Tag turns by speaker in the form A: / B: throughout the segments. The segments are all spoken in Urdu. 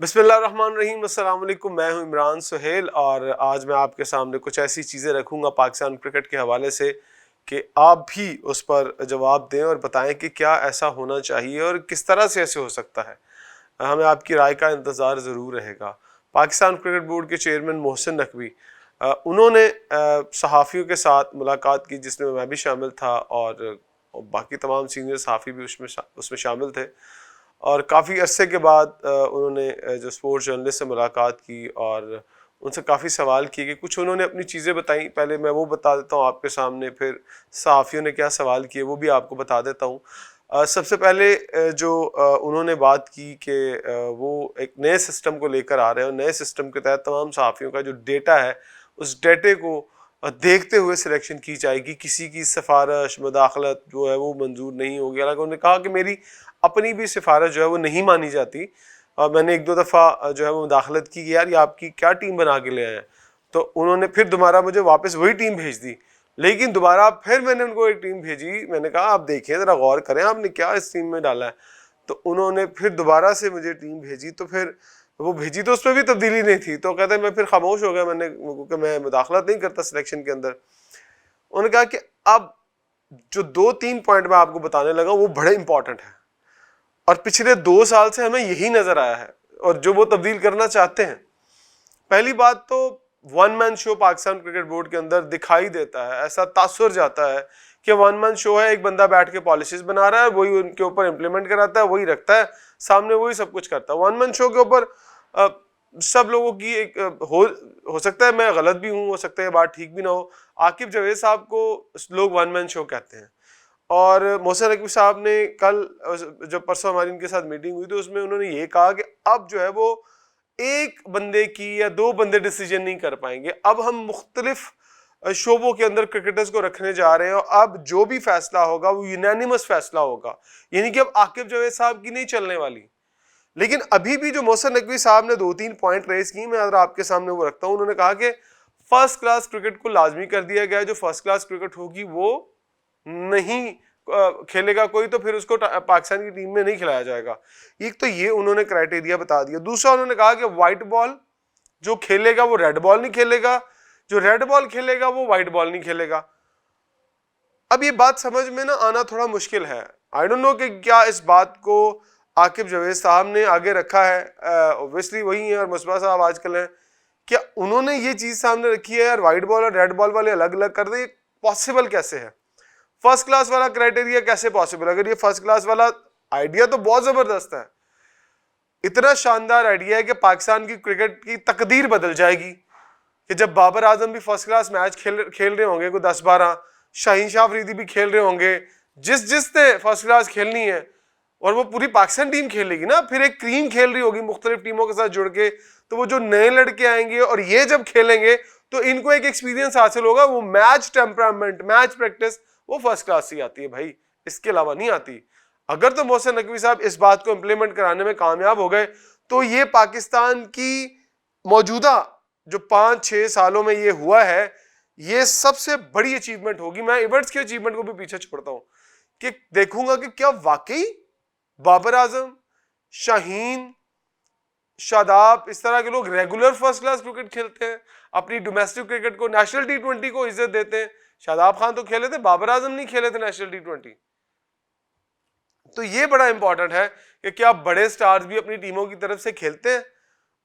A: بسم اللہ الرحمن الرحیم. السلام علیکم. میں ہوں عمران سہیل اور آج میں آپ کے سامنے کچھ ایسی چیزیں رکھوں گا پاکستان کرکٹ کے حوالے سے کہ آپ بھی اس پر جواب دیں اور بتائیں کہ کیا ایسا ہونا چاہیے اور کس طرح سے ایسے ہو سکتا ہے. ہمیں آپ کی رائے کا انتظار ضرور رہے گا. پاکستان کرکٹ بورڈ کے چیئرمین محسن نقوی انہوں نے صحافیوں کے ساتھ ملاقات کی جس میں میں بھی شامل تھا اور باقی تمام سینئر صحافی بھی اس میں شامل تھے. اور کافی عرصے کے بعد انہوں نے جو اسپورٹس جرنلسٹ سے ملاقات کی اور ان سے کافی سوال کیے کہ کچھ انہوں نے اپنی چیزیں بتائیں. پہلے میں وہ بتا دیتا ہوں آپ کے سامنے, پھر صحافیوں نے کیا سوال کیے وہ بھی آپ کو بتا دیتا ہوں. سب سے پہلے جو انہوں نے بات کی کہ وہ ایک نئے سسٹم کو لے کر آ رہے ہیں اور نئے سسٹم کے تحت تمام صحافیوں کا جو ڈیٹا ہے اس ڈیٹے کو دیکھتے ہوئے سلیکشن کی جائے گی. کسی کی سفارش مداخلت جو ہے وہ منظور نہیں ہوگی. حالانکہ انہوں نے کہا کہ میری اپنی بھی سفارش جو ہے وہ نہیں مانی جاتی اور میں نے ایک دو دفعہ جو ہے وہ مداخلت کی کہ یار یہ آپ کی کیا ٹیم بنا کے لے آئے ہیں. تو انہوں نے پھر دوبارہ مجھے واپس وہی ٹیم بھیج دی, لیکن دوبارہ پھر میں نے ان کو ایک ٹیم بھیجی. میں نے کہا آپ دیکھیں ذرا غور کریں آپ نے کیا اس ٹیم میں ڈالا ہے. تو انہوں نے پھر دوبارہ سے مجھے ٹیم بھیجی, تو پھر وہ بھیجی تو اس میں بھی تبدیلی نہیں تھی. تو کہتے ہیں میں پھر خاموش ہو گیا, میں نے کیونکہ میں مداخلت نہیں کرتا سلیکشن کے اندر. انہوں نے کہا کہ اب جو 2-3 پوائنٹ میں آپ کو بتانے لگا وہ بڑے امپورٹنٹ ہیں اور پچھلے 2 سال سے ہمیں یہی نظر آیا ہے اور جو وہ تبدیل کرنا چاہتے ہیں. پہلی بات تو ون مین شو پاکستان کرکٹ بورڈ کے اندر دکھائی دیتا ہے, ایسا تاثر جاتا ہے کہ ون مین شو ہے, ایک بندہ بیٹھ کے پالیسیز بنا رہا ہے, وہی ان کے اوپر امپلیمنٹ کراتا ہے, وہی رکھتا ہے سامنے, وہی سب کچھ کرتا ہے. ون مین شو کے اوپر سب لوگوں کی ایک ہو سکتا ہے میں غلط بھی ہوں, ہو سکتا ہے بات ٹھیک بھی نہ ہو. عاقب جاوید صاحب کو لوگ ون مین شو کہتے ہیں اور محسن نقوی صاحب نے کل جب پرسوں ہماری ان کے ساتھ میٹنگ ہوئی تو اس میں انہوں نے یہ کہا کہ اب جو ہے وہ ایک بندے کی یا 2 بندے ڈیسیجن نہیں کر پائیں گے, اب ہم مختلف شعبوں کے اندر کرکٹرز کو رکھنے جا رہے ہیں اور اب جو بھی فیصلہ ہوگا وہ یونینیمس فیصلہ ہوگا. یعنی کہ اب عاقب جاوید صاحب کی نہیں چلنے والی. لیکن ابھی بھی جو محسن نقوی صاحب نے 2-3 پوائنٹ ریز کی, میں آپ کے سامنے وہ رکھتا ہوں. انہوں نے کہا کہ فرسٹ کلاس کرکٹ کو لازمی کر دیا گیا ہے, جو فرسٹ کلاس کرکٹ ہوگی وہ نہیں کھیلے گا کوئی, تو پھر اس کو پاکستان کی ٹیم میں نہیں کھلایا جائے گا. ایک تو یہ انہوں نے کرائٹیریا بتا دیا. دوسرا انہوں نے کہا کہ وائٹ بال جو کھیلے گا وہ ریڈ بال نہیں کھیلے گا, جو ریڈ بال کھیلے گا وہ وائٹ بال نہیں کھیلے گا. اب یہ بات سمجھ میں نہ آنا تھوڑا مشکل ہے. آئی ڈونٹ نو کہ کیا اس بات کو عاقب جاوید صاحب نے آگے رکھا ہے, اوبویسلی وہی ہیں اور مصباح صاحب آج کل ہیں, کیا انہوں نے یہ چیز سامنے رکھی ہے یار وائٹ بال اور ریڈ بال والے الگ الگ کر دیں, پاسبل کیسے ہے؟ فرسٹ کلاس والا کرائٹیریا کیسے پاسبل؟ اگر یہ فرسٹ کلاس والا آئیڈیا تو بہت زبردست ہے, اتنا شاندار آئیڈیا ہے کہ پاکستان کی کرکٹ کی تقدیر بدل جائے گی کہ جب بابر اعظم بھی فرسٹ کلاس میچ کھیل رہے ہوں گے, کوئی 10-12 شاہین شاہ افریدی بھی کھیل رہے ہوں گے, جس نے فرسٹ کلاس کھیلنی ہے اور وہ پوری پاکستان ٹیم کھیلے گی نا, پھر ایک کریم کھیل رہی ہوگی مختلف ٹیموں کے ساتھ جڑ کے, تو وہ جو نئے لڑکے آئیں گے اور یہ جب کھیلیں گے تو ان کو ایک ایکسپیرینس حاصل ہوگا. وہ میچ ٹیمپرامنٹ, میچ پریکٹس وہ فرسٹ کلاس سے آتی ہے بھائی, اس کے علاوہ نہیں آتی. اگر تو محسن نقوی صاحب اس بات کو امپلیمنٹ کرانے میں کامیاب ہو گئے تو یہ پاکستان کی موجودہ جو 5-6 سالوں میں یہ ہوا ہے یہ سب سے بڑی اچیومنٹ ہوگی. میں ایونٹس کی اچیومنٹ کو بھی پیچھے چھوڑتا ہوں کہ دیکھوں گا کہ کیا واقعی بابر اعظم, شاہین, شاداب, اس طرح کے لوگ ریگولر فرسٹ کلاس کرکٹ کھیلتے ہیں, اپنی ڈومیسٹک کرکٹ کو, نیشنل T20 کو عزت دیتے ہیں. شاداب خان تو کھیلے تھے, بابر اعظم نہیں کھیلے تھے نیشنل T20. تو یہ بڑا امپورٹنٹ ہے کہ کیا بڑے سٹارز بھی اپنی ٹیموں کی طرف سے کھیلتے ہیں,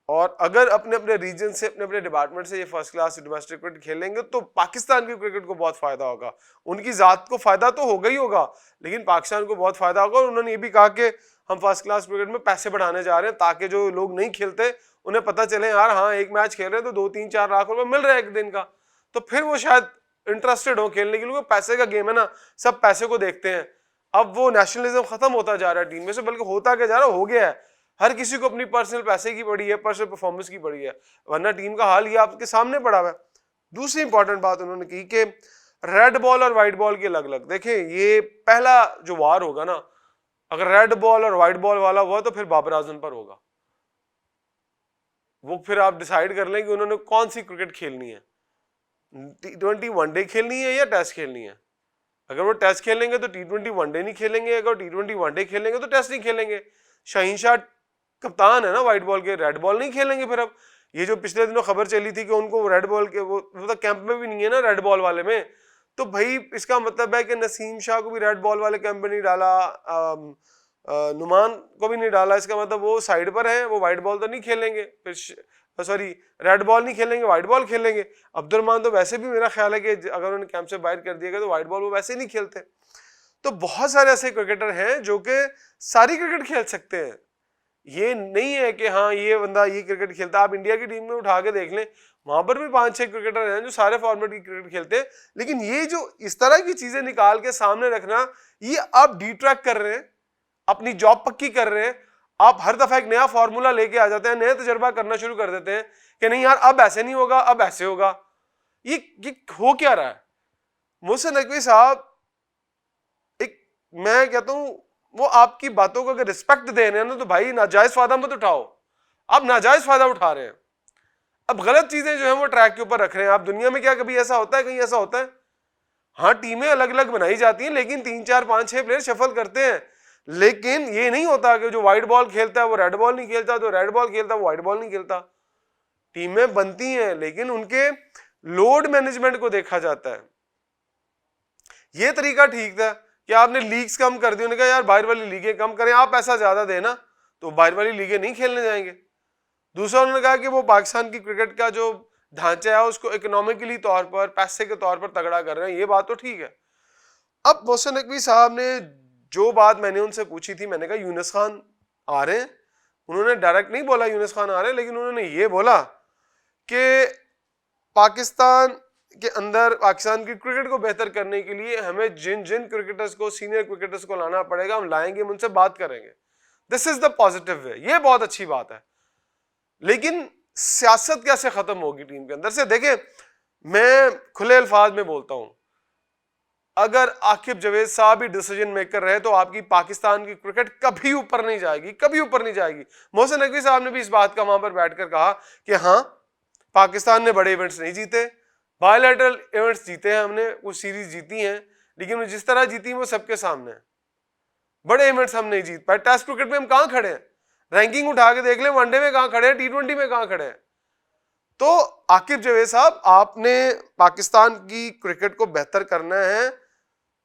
A: اور اگر اپنے اپنے ریجن سے اپنے اپنے ڈپارٹمنٹ سے یہ فرسٹ کلاس ڈومیسٹک کرکٹ کھیلیں گے تو پاکستان کی کرکٹ کو بہت فائدہ ہوگا. ان کی ذات کو فائدہ تو ہوگا ہی ہوگا, لیکن پاکستان کو بہت فائدہ ہوگا. اور انہوں نے یہ بھی کہا کہ ہم فرسٹ کلاس کرکٹ میں پیسے بڑھانے جا رہے ہیں تاکہ جو لوگ نہیں کھیلتے انہیں پتہ چلے یار ہاں ایک میچ کھیل رہے ہیں تو 2-3-4 لاکھ روپے مل رہا ہے ایک دن کا, تو پھر وہ شاید انٹرسٹڈ ہوں کھیلنے کے لیے. پیسے کا گیم ہے نا, سب پیسے کو دیکھتے ہیں. اب وہ نیشنلزم ختم ہوتا جا رہا ہے ٹیم میں سے, بلکہ ہوتا کیا جا رہا ہے, ہو گیا ہے. ہر کسی کو اپنی پرسنل پیسے کی پڑی ہے, پرسنل پرفارمنس کی پڑی ہے, ورنہ ٹیم کا حال یہ آپ کے سامنے پڑا ہوا ہے. دوسری امپورٹنٹ بات انہوں نے کی کہ ریڈ بال اور وائٹ بال کی الگ الگ. دیکھیں یہ پہلا جو وار ہوگا نا, اگر ریڈ بال اور وائٹ بال والا ہوا تو پھر بابر اعظم پر ہوگا. وہ پھر آپ ڈیسائیڈ کر لیں کہ انہوں نے کون سی کرکٹ کھیلنی ہے, T20 ون ڈے کھیلنی ہے یا ٹیسٹ کھیلنی ہے. اگر وہ ٹیسٹ کھیلیں گے تو T20 ون ڈے نہیں کھیلیں گے, اگر T20 ون ڈے کھیلیں گے تو ٹیسٹ نہیں کھیلیں گے. شاہین شاہ کپتان ہے نا وائٹ بال کے, ریڈ بال نہیں کھیلیں گے. پھر اب یہ جو پچھلے دنوں خبر چلی تھی کہ ان کو ریڈ بال کے وہ تو کیمپ میں بھی نہیں ہے نا ریڈ بال والے میں, تو بھائی اس کا مطلب ہے کہ نسیم شاہ کو بھی ریڈ بال والے کیمپ میں نہیں ڈالا, نعمان کو بھی نہیں ڈالا, اس کا مطلب وہ سائڈ پر ہیں, وہ وائٹ بال تو نہیں کھیلیں گے, پھر سوری ریڈ بال نہیں کھیلیں گے, وائٹ بال کھیلیں گے. عبد الرحمان تو ویسے بھی میرا خیال ہے کہ اگر انہیں کیمپ سے باہر کر دیا گیا تو وائٹ بال وہ ویسے نہیں کھیلتے. تو بہت سارے ایسے کرکٹر ہیں جو کہ ساری کرکٹ کھیل سکتے ہیں. یہ نہیں ہے کہ ہاں یہ بندہ یہ کرکٹ کھیلتا ہے. آپ انڈیا کی ٹیم میں اٹھا کے دیکھ لیں, وہاں پر بھی 5-6 کرکٹر ہیں جو سارے فارمیٹ کی کرکٹ کھیلتے ہیں. لیکن یہ جو اس طرح کی چیزیں نکال کے سامنے رکھنا, یہ آپ ڈی ٹریک کر رہے ہیں, اپنی جاب پکی کر رہے ہیں. آپ ہر دفعہ ایک نیا فارمولا لے کے آ جاتے ہیں, نیا تجربہ کرنا شروع کر دیتے ہیں کہ نہیں یار اب ایسے نہیں ہوگا, اب ایسے ہوگا. یہ ہو کیا رہا ہے؟ محسن نقوی صاحب, ایک میں کہتا ہوں وہ آپ کی باتوں کو اگر رسپیکٹ دے رہے ہیں نا تو بھائی ناجائز فائدہ مت اٹھاؤ. آپ ناجائز فائدہ اٹھا رہے ہیں, اب غلط چیزیں جو ہیں وہ ٹریک کے اوپر رکھ رہے ہیں. آپ دنیا میں کیا کبھی ایسا ہوتا ہے, کہیں ایسا ہوتا ہے؟ ہاں ٹیمیں الگ الگ بنائی جاتی ہیں لیکن 3-4-5-6 پلیئر شفل کرتے ہیں, لیکن یہ نہیں ہوتا کہ جو وائٹ بال کھیلتا ہے وہ ریڈ بال نہیں کھیلتا, جو ریڈ بال کھیلتا ہے وہ وائٹ بال نہیں کھیلتا. ٹیمیں بنتی ہیں لیکن ان کے لوڈ مینجمنٹ کو دیکھا جاتا ہے. یہ طریقہ ٹھیک تھا کہ آپ نے لیگز کم کر دی, انہوں نے کہا یار باہر والی لیگیں کم کریں, آپ پیسہ زیادہ دیں نا تو باہر والی لیگیں نہیں کھیلنے جائیں گے. دوسرا انہوں نے کہا کہ وہ پاکستان کی کرکٹ کا جو ڈھانچہ ہے اس کو اکنامکلی طور پر, پیسے کے طور پر تگڑا کر رہے ہیں, یہ بات تو ٹھیک ہے. اب محسن نقوی صاحب نے جو بات میں نے ان سے پوچھی تھی, میں نے کہا یونس خان آ رہے ہیں. انہوں نے ڈائریکٹ نہیں بولا یونس خان آ رہے ہیں, لیکن انہوں نے یہ بولا کہ پاکستان کے اندر پاکستان کی کرکٹ کو بہتر کرنے کے لیے ہمیں جن جن کرکٹرز کو, سینئر کرکٹرز کو لانا پڑے گا ہم لائیں گے, ہم ان سے بات کریں گے. دس از دا پازیٹیو وے, یہ بہت اچھی بات ہے. لیکن سیاست کیسے ختم ہوگی ٹیم کے اندر سے؟ دیکھیں میں کھلے الفاظ میں بولتا ہوں, اگر عاقب جاوید صاحب ہی ڈیسیجن میکر رہے تو آپ کی پاکستان کی کرکٹ کبھی اوپر نہیں جائے گی, کبھی اوپر نہیں جائے گی. محسن نقوی صاحب نے بھی اس بات کا وہاں پر بیٹھ کر کہا کہ ہاں پاکستان نے بڑے ایونٹس نہیں جیتے, بائی لیٹرل ایونٹس جیتے ہیں ہم نے, کچھ سیریز جیتی ہیں, لیکن جس طرح جیتی وہ سب کے سامنے ہیں. بڑے ایونٹس ہم نہیں جیت پائے. ٹیسٹ کرکٹ میں ہم کہاں کھڑے ہیں؟ رینکنگ اٹھا کے دیکھ لیں, ون ڈے میں کہاں کھڑے ہیں, T20 میں کہاں کھڑے ہیں. تو عاقب جاوید صاحب آپ نے پاکستان کی کرکٹ کو بہتر کرنا ہے,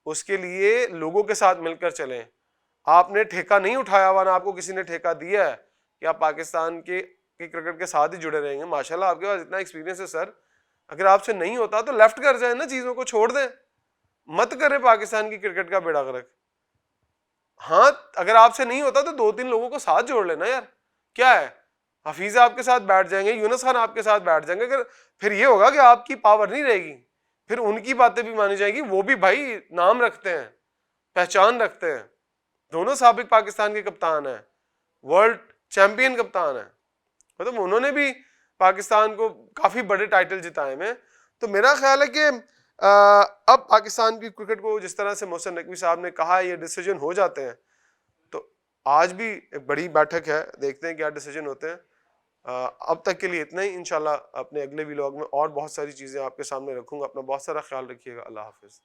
A: اس کے لیے لوگوں کے ساتھ مل کر چلیں. آپ نے ٹھیکہ نہیں اٹھایا ہوا, نہ آپ کو کسی نے ٹھیکہ دیا ہے کہ آپ پاکستان کے کرکٹ کے ساتھ ہی جڑے رہیں گے. ماشاءاللہ آپ کے پاس اتنا ایکسپیرینس ہے سر, اگر آپ سے نہیں ہوتا تو لیفٹ کر جائیں نا, چیزوں کو چھوڑ دیں, مت کریں پاکستان کی کرکٹ کا بیڑا غرق. ہاں اگر آپ سے نہیں ہوتا تو 2-3 لوگوں کو ساتھ جوڑ لینا یار, کیا ہے, حفیظ آپ کے ساتھ بیٹھ جائیں گے, یونس خان آپ کے ساتھ بیٹھ جائیں گے. اگر پھر یہ ہوگا کہ آپ کی پاور نہیں رہے گی, پھر ان کی باتیں بھی مانی جائیں گی. وہ بھی بھائی نام رکھتے ہیں, پہچان رکھتے ہیں, دونوں سابق پاکستان کے کپتان ہیں, ورلڈ چیمپئن کپتان ہیں, مطلب انہوں نے بھی پاکستان کو کافی بڑے ٹائٹل جتائے ہیں. تو میرا خیال ہے کہ اب پاکستان کی کرکٹ کو جس طرح سے محسن نقوی صاحب نے کہا یہ ڈیسیجن ہو جاتے ہیں, تو آج بھی ایک بڑی بیٹھک ہے, دیکھتے ہیں کیا ڈیسیجن ہوتے ہیں. اب تک کے لیے اتنا ہی. انشاءاللہ اپنے اگلے ولاگ میں اور بہت ساری چیزیں آپ کے سامنے رکھوں گا. اپنا بہت سارا خیال رکھیے گا. اللہ حافظ.